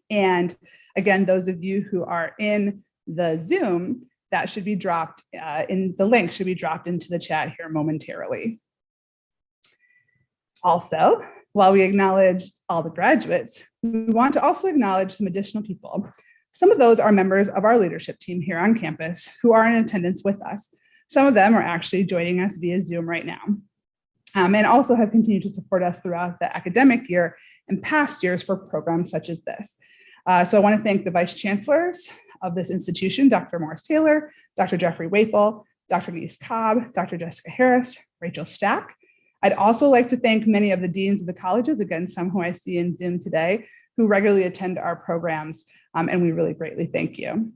And again, those of you who are in the Zoom, that should be dropped the link should be dropped into the chat here momentarily. Also, while we acknowledge all the graduates, we want to also acknowledge some additional people. Some of those are members of our leadership team here on campus who are in attendance with us. Some of them are actually joining us via Zoom right now, and also have continued to support us throughout the academic year and past years for programs such as this. So I want to thank the vice chancellors of this institution, Dr. Morris Taylor, Dr. Jeffrey Waple, Dr. Denise Cobb, Dr. Jessica Harris, Rachel Stack. I'd also like to thank many of the deans of the colleges, again, some who I see in Zoom today, who regularly attend our programs, and we really greatly thank you.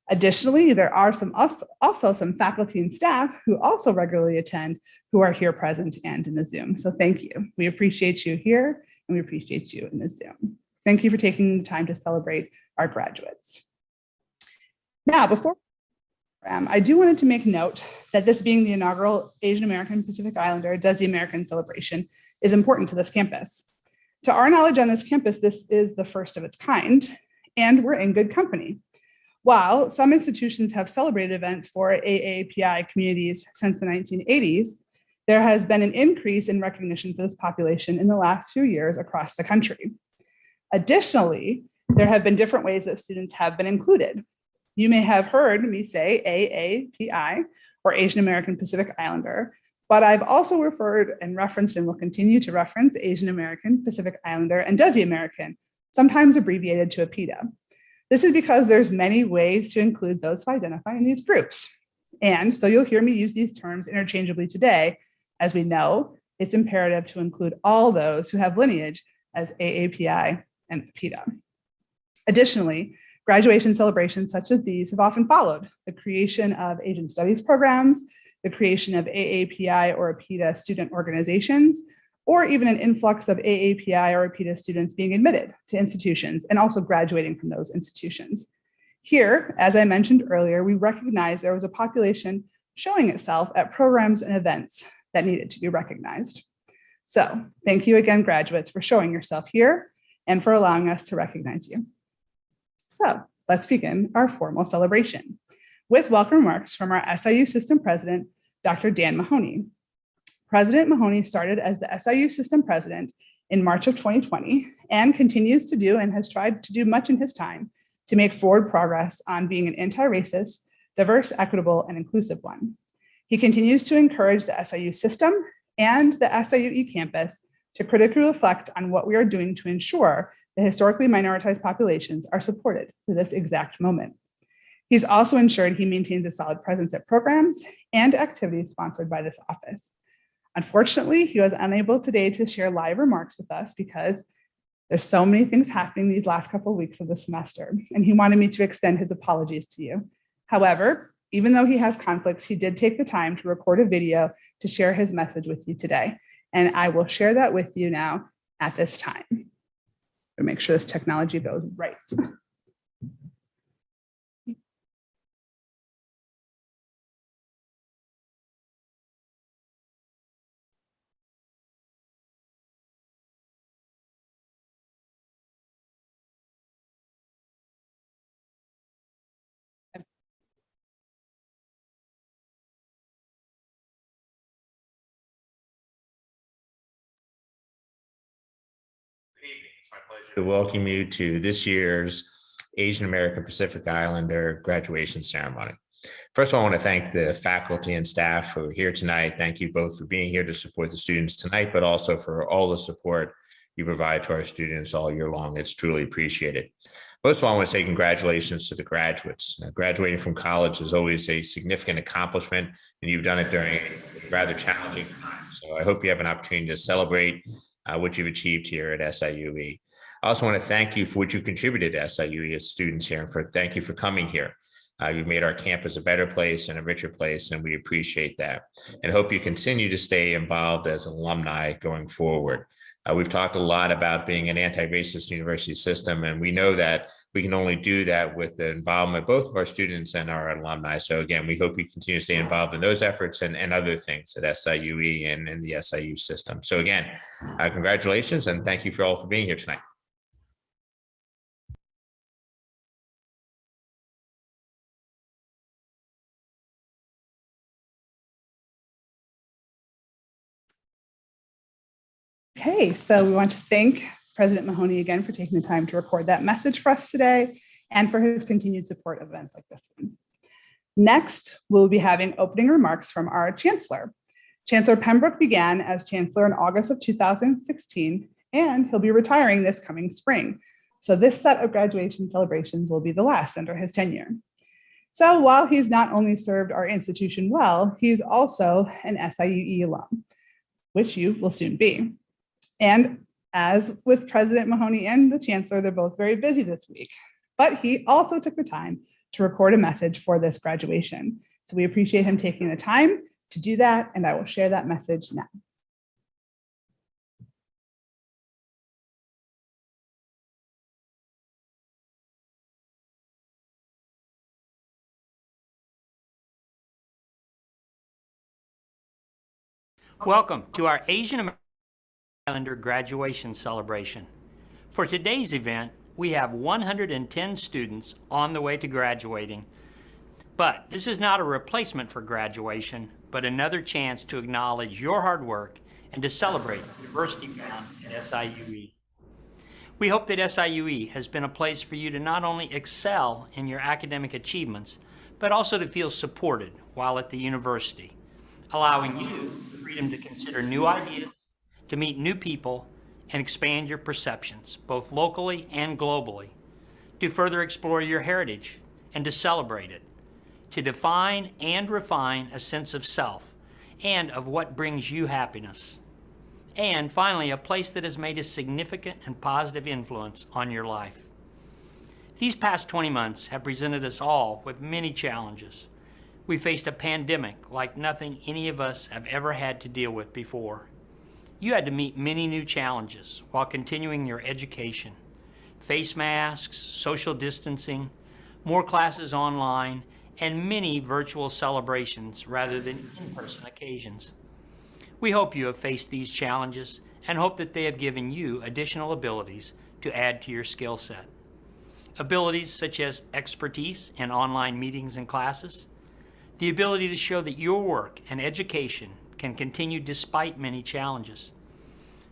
Additionally, there are also some faculty and staff who also regularly attend, who are here present and in the Zoom. So thank you. We appreciate you here, and we appreciate you in the Zoom. Thank you for taking the time to celebrate our graduates. Now, before I do wanted to make note that this being the inaugural Asian American Pacific Islander Does the American celebration is important to this campus. To our knowledge on this campus, this is the first of its kind, and we're in good company. While some institutions have celebrated events for AAPI communities since the 1980s, there has been an increase in recognition for this population in the last few years across the country. Additionally, there have been different ways that students have been included. You may have heard me say AAPI, or Asian American Pacific Islander, but I've also referred and referenced and will continue to reference Asian American Pacific Islander and Desi American, sometimes abbreviated to APITA. This is because there's many ways to include those who identify in these groups. And so you'll hear me use these terms interchangeably today. As we know, it's imperative to include all those who have lineage as AAPI and APITA. Additionally, graduation celebrations such as these have often followed the creation of Asian Studies programs, the creation of AAPI or APITA student organizations, or even an influx of AAPI or APITA students being admitted to institutions and also graduating from those institutions. Here, as I mentioned earlier, we recognize there was a population showing itself at programs and events that needed to be recognized. So thank you again, graduates, for showing yourself here and for allowing us to recognize you. So let's begin our formal celebration with welcome remarks from our SIU System President, Dr. Dan Mahoney. President Mahoney started as the SIU System President in March of 2020 and continues to do and has tried to do much in his time to make forward progress on being an anti-racist, diverse, equitable, and inclusive one. He continues to encourage the SIU system and the SIU campus to critically reflect on what we are doing to ensure the historically minoritized populations are supported to this exact moment. He's also ensured he maintains a solid presence at programs and activities sponsored by this office. Unfortunately, he was unable today to share live remarks with us because there's so many things happening these last couple of weeks of the semester, and he wanted me to extend his apologies to you. However, even though he has conflicts, he did take the time to record a video to share his message with you today, and I will share that with you now at this time. To make sure this technology goes right. Good evening. It's my pleasure to welcome you to this year's Asian American Pacific Islander graduation ceremony. First of all, I want to thank the faculty and staff who are here tonight. Thank you both for being here to support the students tonight, but also for all the support you provide to our students all year long. It's truly appreciated. Most of all, I want to say congratulations to the graduates. Graduating from college is always a significant accomplishment, and you've done it during a rather challenging time. So I hope you have an opportunity to celebrate what you've achieved here at SIUE. I also want to thank you for what you contributed to SIUE as students here, and thank you for coming here. You've made our campus a better place and a richer place, and we appreciate that. And hope you continue to stay involved as alumni going forward. We've talked a lot about being an anti-racist university system, and we know that we can only do that with the involvement of both of our students and our alumni. So again, we hope you continue to stay involved in those efforts and other things at SIUE and in the SIU system. So again, congratulations, and thank you all for being here tonight. Okay, so we want to thank President Mahoney again for taking the time to record that message for us today and for his continued support of events like this one. Next, we'll be having opening remarks from our Chancellor. Chancellor Pembroke began as Chancellor in August of 2016, and he'll be retiring this coming spring. So this set of graduation celebrations will be the last under his tenure. So while he's not only served our institution well, he's also an SIUE alum, which you will soon be. And as with President Mahoney and the Chancellor, they're both very busy this week, but he also took the time to record a message for this graduation. So we appreciate him taking the time to do that, and I will share that message now. Welcome to our Asian American Islander graduation celebration. For today's event, we have 110 students on the way to graduating. But this is not a replacement for graduation, but another chance to acknowledge your hard work and to celebrate the diversity found at SIUE. We hope that SIUE has been a place for you to not only excel in your academic achievements, but also to feel supported while at the university, allowing you the freedom to consider new ideas, to meet new people, and expand your perceptions, both locally and globally, to further explore your heritage and to celebrate it, to define and refine a sense of self and of what brings you happiness. And finally, a place that has made a significant and positive influence on your life. These past 20 months have presented us all with many challenges. We faced a pandemic like nothing any of us have ever had to deal with before. You had to meet many new challenges while continuing your education. Face masks, social distancing, more classes online, and many virtual celebrations rather than in-person occasions. We hope you have faced these challenges and hope that they have given you additional abilities to add to your skill set. Abilities such as expertise in online meetings and classes, the ability to show that your work and education can continue despite many challenges,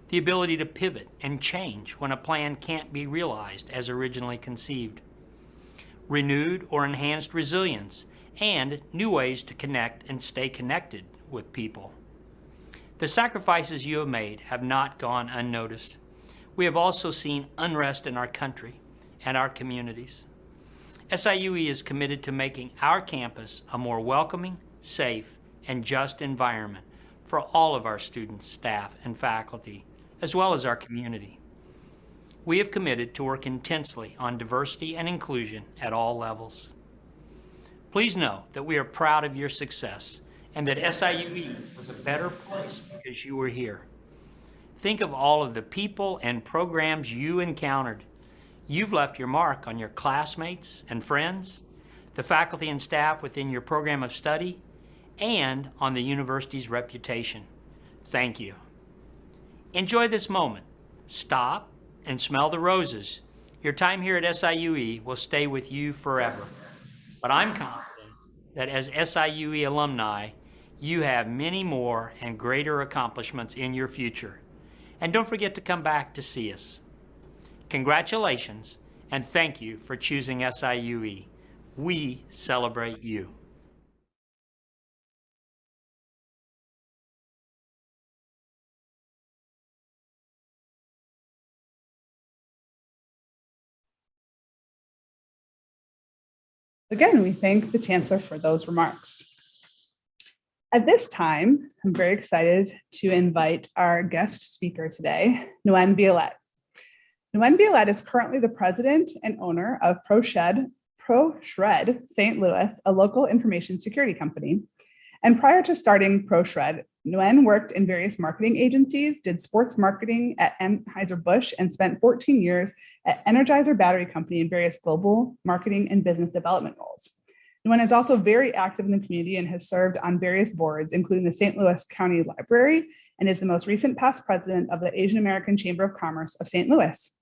the ability to pivot and change when a plan can't be realized as originally conceived, renewed or enhanced resilience, and new ways to connect and stay connected with people. The sacrifices you have made have not gone unnoticed. We have also seen unrest in our country and our communities. SIUE is committed to making our campus a more welcoming, safe, and just environment for all of our students, staff, and faculty, as well as our community. We have committed to work intensely on diversity and inclusion at all levels. Please know that we are proud of your success and that SIUE was a better place because you were here. Think of all of the people and programs you encountered. You've left your mark on your classmates and friends, the faculty and staff within your program of study, and on the university's reputation. Thank you. Enjoy this moment. Stop and smell the roses. Your time here at SIUE will stay with you forever. But I'm confident that as SIUE alumni, you have many more and greater accomplishments in your future. And don't forget to come back to see us. Congratulations, and thank you for choosing SIUE. We celebrate you. Again, we thank the Chancellor for those remarks. At this time, I'm very excited to invite our guest speaker today, Nguyen Bialet. Nguyen Bialet is currently the president and owner of ProShred St. Louis, a local information security company. And prior to starting ProShred, Nguyen worked in various marketing agencies, did sports marketing at Anheuser-Busch, and spent 14 years at Energizer Battery Company in various global marketing and business development roles. Nguyen is also very active in the community and has served on various boards, including the St. Louis County Library, and is the most recent past president of the Asian American Chamber of Commerce of St. Louis,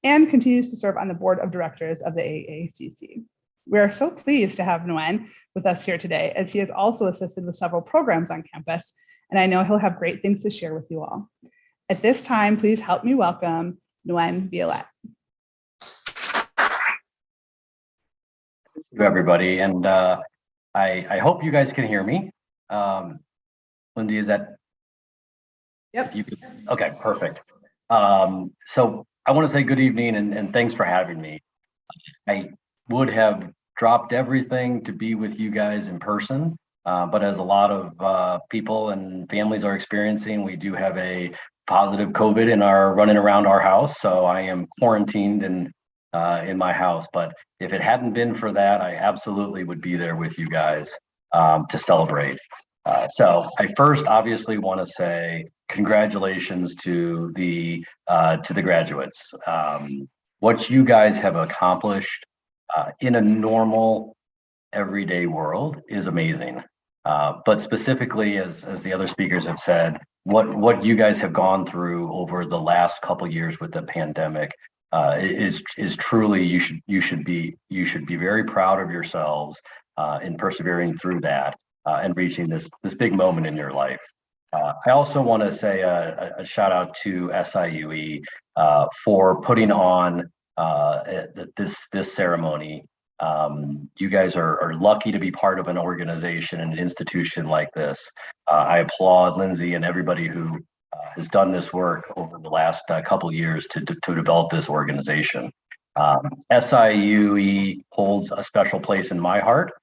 and continues to serve on the board of directors of the AACC. We are so pleased to have Nguyen with us here today, as he has also assisted with several programs on campus, and I know he'll have great things to share with you all. At this time, please help me welcome Nguyen Violette. Thank you, everybody. And I hope you guys can hear me. Lindy, is that? Yep. Okay, perfect. So I want to say good evening and thanks for having me. I would have dropped everything to be with you guys in person, but as a lot of people and families are experiencing, we do have a positive COVID and are running around our house. So I am quarantined in my house. But if it hadn't been for that, I absolutely would be there with you guys to celebrate. So I first obviously want to say congratulations to the graduates. What you guys have accomplished in a normal everyday world is amazing. But specifically, as the other speakers have said, what you guys have gone through over the last couple of years with the pandemic is truly you should be very proud of yourselves in persevering through that and reaching this big moment in your life. I also want to say a shout out to SIUE for putting on this ceremony. You guys are lucky to be part of an organization and an institution like this. I applaud Lindsay and everybody who has done this work over the last couple of years to develop this organization. SIUE holds a special place in my heart.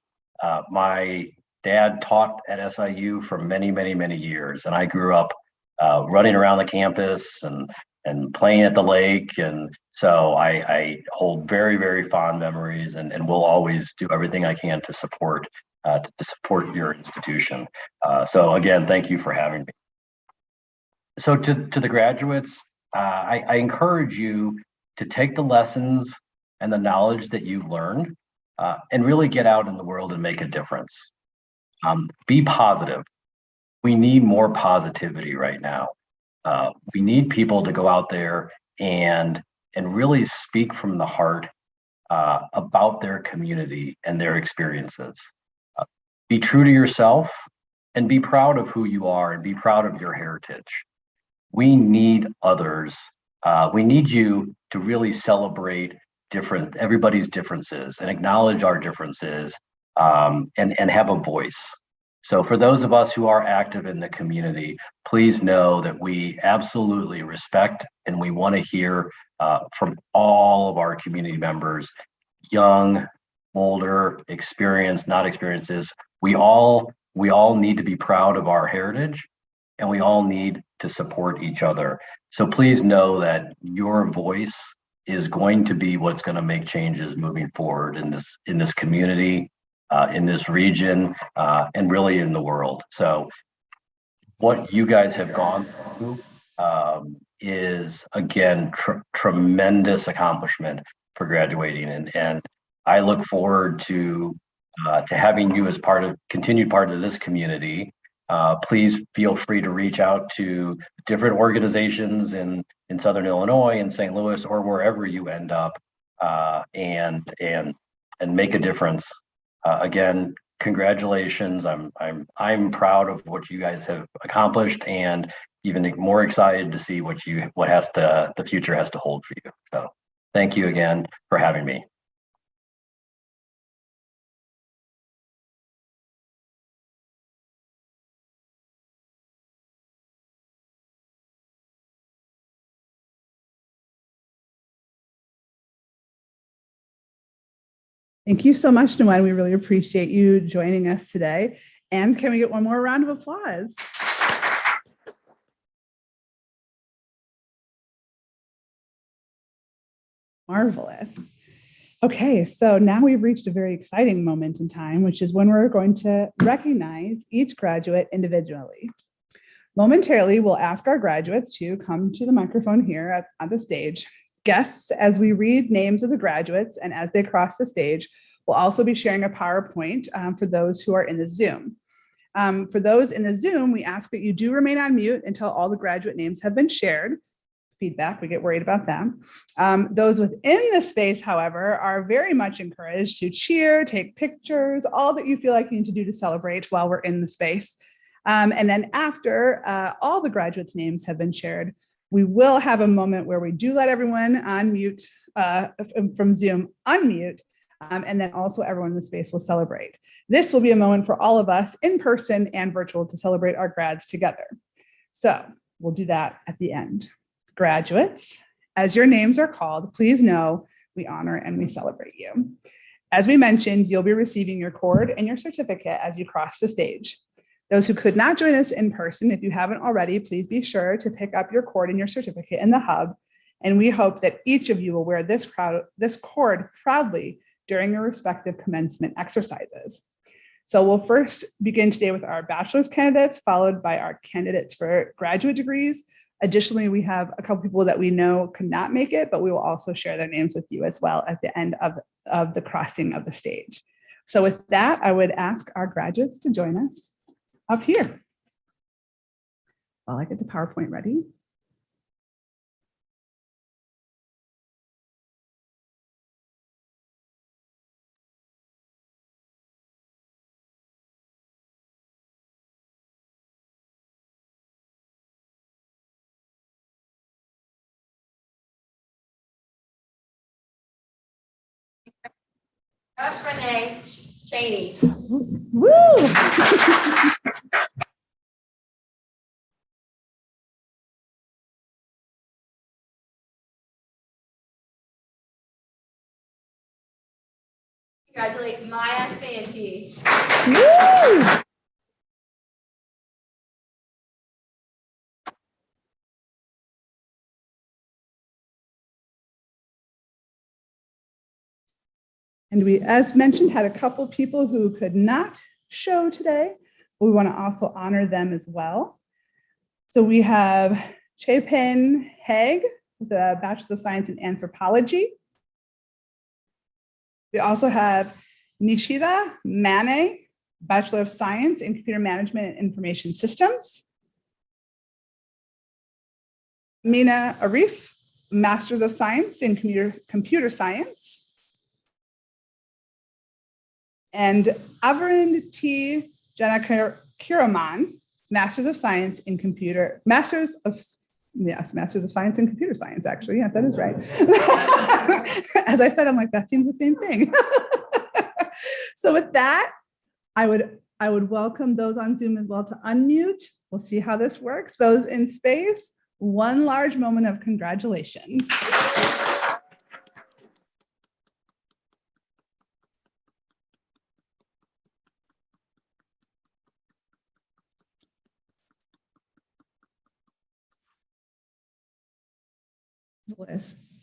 My dad taught at SIU for many, many, many years, and I grew up running around the campus and playing at the lake. And so I hold very, very fond memories and will always do everything I can to support your institution. So again, thank you for having me. So to the graduates, I encourage you to take the lessons and the knowledge that you've learned and really get out in the world and make a difference. Be positive. We need more positivity right now. We need people to go out there and really speak from the heart about their community and their experiences. Be true to yourself and be proud of who you are and be proud of your heritage. We need others. We need you to really celebrate everybody's differences and acknowledge our differences and have a voice. So for those of us who are active in the community, please know that we absolutely respect and we want to hear from all of our community members, young, older, experienced, not experiences. We all need to be proud of our heritage and we all need to support each other. So please know that your voice is going to be what's going to make changes moving forward in this community, in this region, and really in the world. So what you guys have gone through is, again, tremendous accomplishment for graduating. And I look forward to having you as continued part of this community. Please feel free to reach out to different organizations in Southern Illinois, in St. Louis, or wherever you end up, and make a difference. Again, congratulations. I'm proud of what you guys have accomplished, and even more excited to see what the future has to hold for you. So thank you again for having me. Thank you so much, Nguyen. We really appreciate you joining us today. And can we get one more round of applause? Marvelous. Okay, so now we've reached a very exciting moment in time, which is when we're going to recognize each graduate individually. Momentarily, we'll ask our graduates to come to the microphone here at the stage. Guests, as we read names of the graduates and as they cross the stage, we'll also be sharing a PowerPoint for those who are in the Zoom. For those in the Zoom, we ask that you do remain on mute until all the graduate names have been shared. Feedback, we get worried about them. Those within the space, however, are very much encouraged to cheer, take pictures, all that you feel like you need to do to celebrate while we're in the space. And then after all the graduates' names have been shared, We will have a moment where we do let everyone unmute from Zoom unmute, and then also everyone in the space will celebrate. This will be a moment for all of us in person and virtual to celebrate our grads together. So we'll do that at the end. Graduates, as your names are called, please know we honor and we celebrate you. As we mentioned, you'll be receiving your cord and your certificate as you cross the stage. Those who could not join us in person, if you haven't already, please be sure to pick up your cord and your certificate in the hub. And we hope that each of you will wear this cord proudly during your respective commencement exercises. So we'll first begin today with our bachelor's candidates, followed by our candidates for graduate degrees. Additionally, we have a couple people that we know could not make it, but we will also share their names with you as well at the end of the crossing of the stage. So with that, I would ask our graduates to join us up here. While I get the PowerPoint ready. Renee Cheney. Woo! Congratulate Maya Santee. Woo! And we, as mentioned, had a couple people who could not show today. We want to also honor them as well. So we have Chapin Haig, the Bachelor of Science in Anthropology. We also have Nishida Mane, Bachelor of Science in Computer Management and Information Systems. Mina Arif, Masters of Science in Computer Science. And Avarind T. Janakiraman, Masters of Science in Masters of Science in Computer Science, actually. Yes, that is right. As I said, I'm like, that seems the same thing. So with that, I would welcome those on Zoom as well to unmute. We'll see how this works. Those in space, one large moment of congratulations.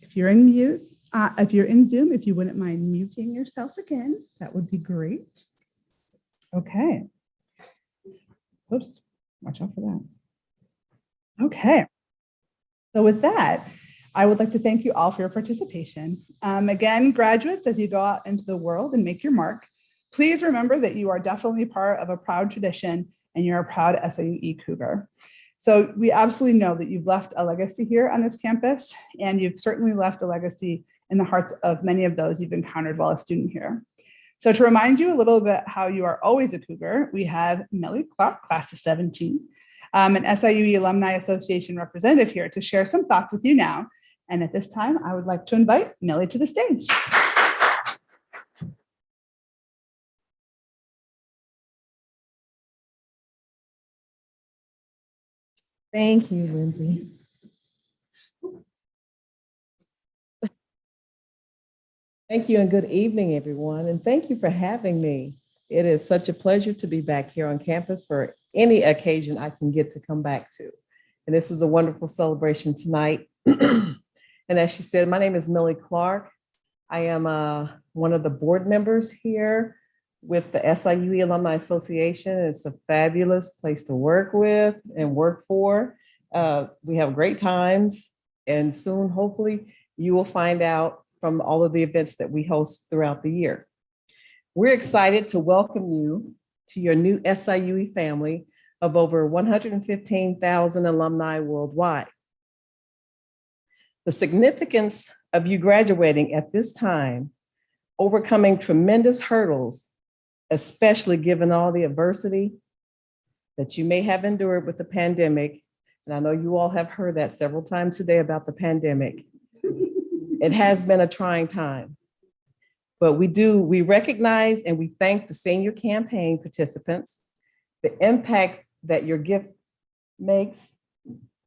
If you're in mute, if you're in Zoom, if you wouldn't mind muting yourself again, that would be great. Okay. Oops, watch out for that. Okay. So with that, I would like to thank you all for your participation. Again, graduates, as you go out into the world and make your mark, please remember that you are definitely part of a proud tradition and you're a proud SIU Cougar. So we absolutely know that you've left a legacy here on this campus, and you've certainly left a legacy in the hearts of many of those you've encountered while a student here. So to remind you a little bit how you are always a Cougar, we have Millie Clark, class of 17, an SIU Alumni Association representative here to share some thoughts with you now. And at this time, I would like to invite Millie to the stage. Thank you, Lindsay. Thank you and good evening, everyone. And thank you for having me. It is such a pleasure to be back here on campus for any occasion I can get to come back to. And this is a wonderful celebration tonight. And as she said, my name is Millie Clark. I am one of the board members here with the SIU Alumni Association. It's a fabulous place to work with and work for. We have great times, and soon, hopefully, you will find out from all of the events that we host throughout the year. We're excited to welcome you to your new SIU family of over 115,000 alumni worldwide. The significance of you graduating at this time, overcoming tremendous hurdles, especially given all the adversity that you may have endured with the pandemic And I know you all have heard that several times today about the pandemic. It has been a trying time. But we recognize and we thank the senior campaign participants, the impact that your gift makes.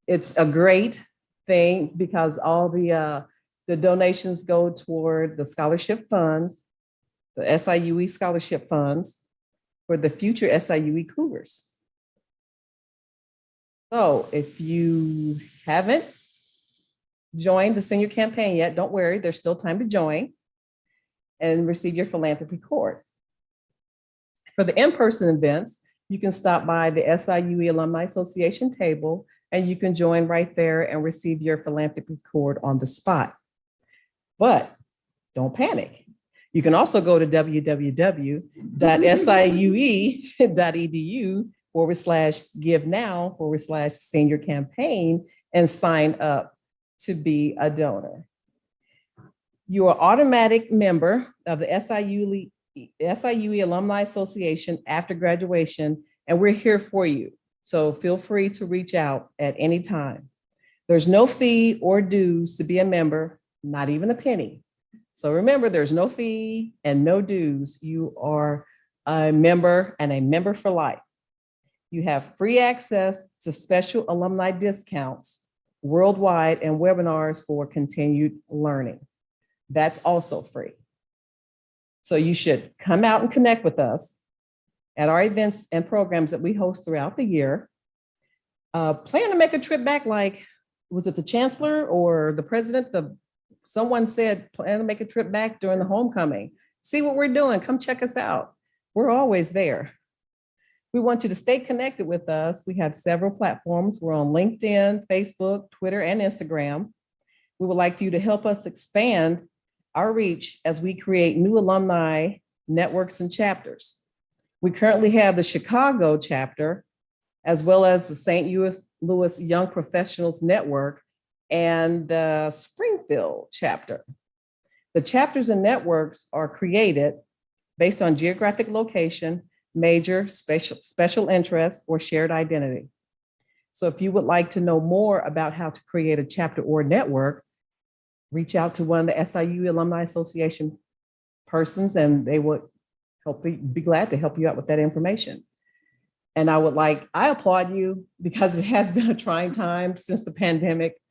It's a great thing because all the donations go toward the scholarship funds, the SIUE scholarship funds for the future SIUE Cougars. So if you haven't joined the senior campaign yet, don't worry, there's still time to join and receive your philanthropy cord. For the in-person events, you can stop by the SIUE Alumni Association table and you can join right there and receive your philanthropy cord on the spot. But don't panic. You can also go to www.siue.edu/give-now/senior campaign and sign up to be a donor. You are automatic member of the SIUE Alumni Association after graduation, and we're here for you. So feel free to reach out at any time. There's no fee or dues to be a member, not even a penny. So remember, there's no fee and no dues. You are a member and a member for life. You have free access to special alumni discounts worldwide and webinars for continued learning. That's also free. So you should come out and connect with us at our events and programs that we host throughout the year. Plan to make a trip back, like, was it the chancellor or the president? Someone said, plan to make a trip back during the homecoming. See what we're doing, come check us out. We're always there. We want you to stay connected with us. We have several platforms. We're on LinkedIn, Facebook, Twitter, and Instagram. We would like for you to help us expand our reach as we create new alumni networks and chapters. We currently have the Chicago chapter, as well as the St. Louis Young Professionals Network and the Springfield chapter. The chapters and networks are created based on geographic location, major, special interest, or shared identity. So if you would like to know more about how to create a chapter or network, reach out to one of the SIUE Alumni Association persons and they would be glad to help you out with that information. And I applaud you because it has been a trying time since the pandemic.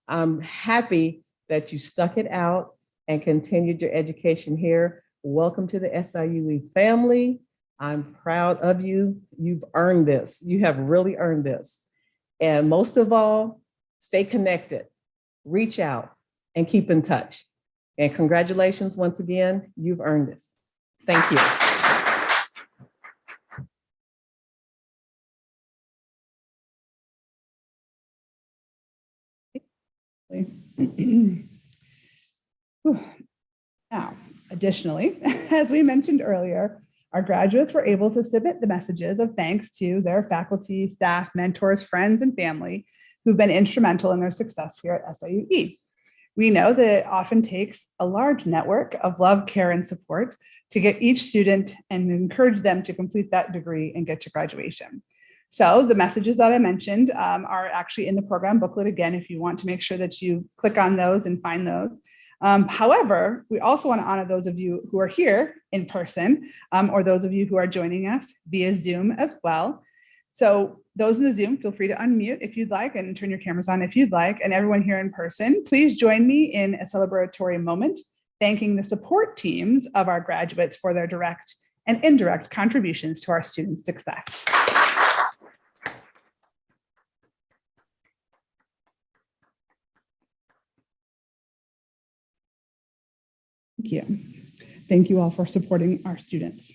I'm happy that you stuck it out and continued your education here. Welcome to the SIUE family. I'm proud of you. You've earned this. You have really earned this. And most of all, stay connected, reach out, and keep in touch. And congratulations once again, you've earned this. Thank you. Now, additionally, as we mentioned earlier, our graduates were able to submit the messages of thanks to their faculty, staff, mentors, friends, and family who've been instrumental in their success here at SIUE. We know that it often takes a large network of love, care, and support to get each student and encourage them to complete that degree and get to graduation. So the messages that I mentioned are actually in the program booklet again, if you want to make sure that you click on those and find those. However, we also want to honor those of you who are here in person or those of you who are joining us via Zoom as well. So those in the Zoom, feel free to unmute if you'd like and turn your cameras on if you'd like. And everyone here in person, please join me in a celebratory moment, thanking the support teams of our graduates for their direct and indirect contributions to our students' success. Thank you. Thank you all for supporting our students.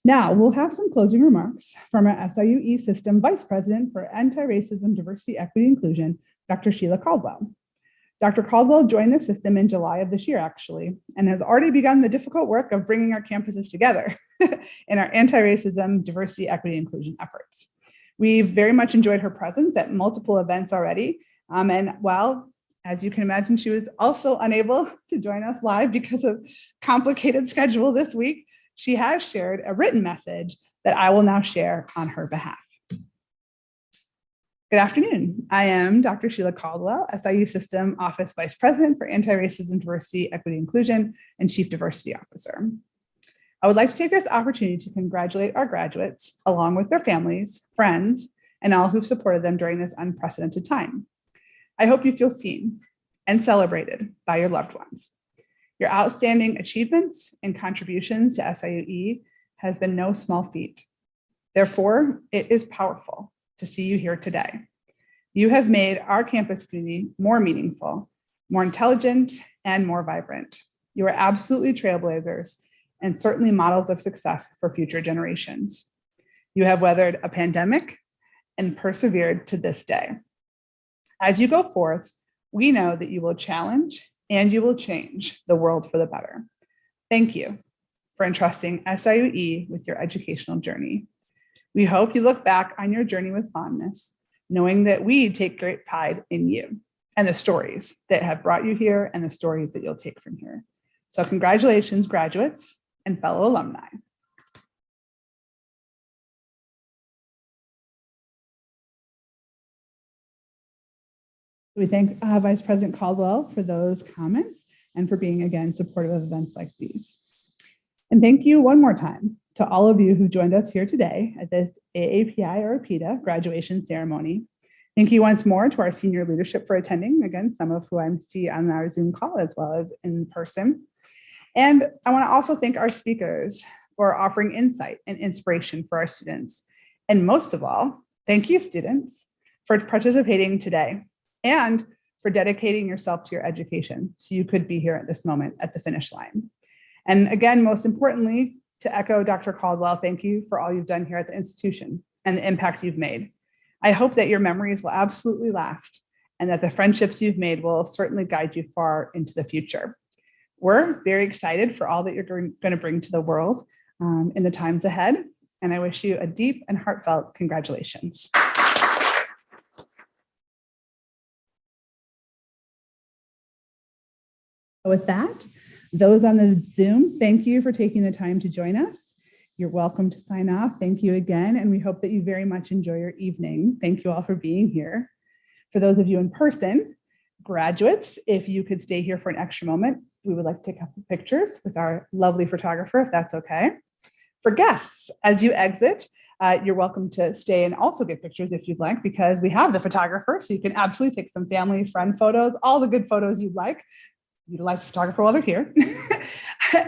Now we'll have some closing remarks from our SIUE System Vice President for Anti-Racism, Diversity, Equity, Inclusion, Dr. Sheila Caldwell. Dr. Caldwell joined the system in July of this year, actually, and has already begun the difficult work of bringing our campuses together in our anti-racism, diversity, equity, inclusion efforts. We've very much enjoyed her presence at multiple events already, and while, as you can imagine, she was also unable to join us live because of complicated schedule this week. She has shared a written message that I will now share on her behalf. Good Good afternoon. I am Dr. Sheila Caldwell, SIU System Office Vice President for Anti-Racism, Diversity, Equity, Inclusion, and Chief Diversity Officer. I would like to take this opportunity to congratulate our graduates, along with their families, friends, and all who've supported them during this unprecedented time. I hope you feel seen and celebrated by your loved ones. Your outstanding achievements and contributions to SIUE has been no small feat. Therefore, it is powerful to see you here today. You have made our campus community more meaningful, more intelligent, and more vibrant. You are absolutely trailblazers and certainly models of success for future generations. You have weathered a pandemic and persevered to this day. As you go forth, we know that you will challenge and you will change the world for the better. Thank you for entrusting SIUE with your educational journey. We hope you look back on your journey with fondness, knowing that we take great pride in you and the stories that have brought you here and the stories that you'll take from here. So congratulations, graduates and fellow alumni. We thank Vice President Caldwell for those comments and for being, again, supportive of events like these. And thank you one more time to all of you who joined us here today at this AAPI or APITA graduation ceremony. Thank you once more to our senior leadership for attending, again, some of who I see on our Zoom call as well as in person. And I want to also thank our speakers for offering insight and inspiration for our students. And most of all, thank you, students, for participating today and for dedicating yourself to your education so you could be here at this moment at the finish line. And again, most importantly, to echo Dr. Caldwell, thank you for all you've done here at the institution and the impact you've made. I hope that your memories will absolutely last and that the friendships you've made will certainly guide you far into the future. We're very excited for all that you're going to bring to the world in the times ahead. And I wish you a deep and heartfelt congratulations. With that, those on the Zoom, thank you for taking the time to join us. You're welcome to sign off. Thank you again, and we hope that you very much enjoy your evening. Thank you all for being here. For those of you in person, graduates, if you could stay here for an extra moment, we would like to take a couple pictures with our lovely photographer, if that's okay. For guests, as you exit, you're welcome to stay and also get pictures if you'd like, because we have the photographer, so you can absolutely take some family, friend photos, all the good photos you'd like. Utilize the photographer while they're here.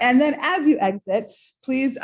And then as you exit, please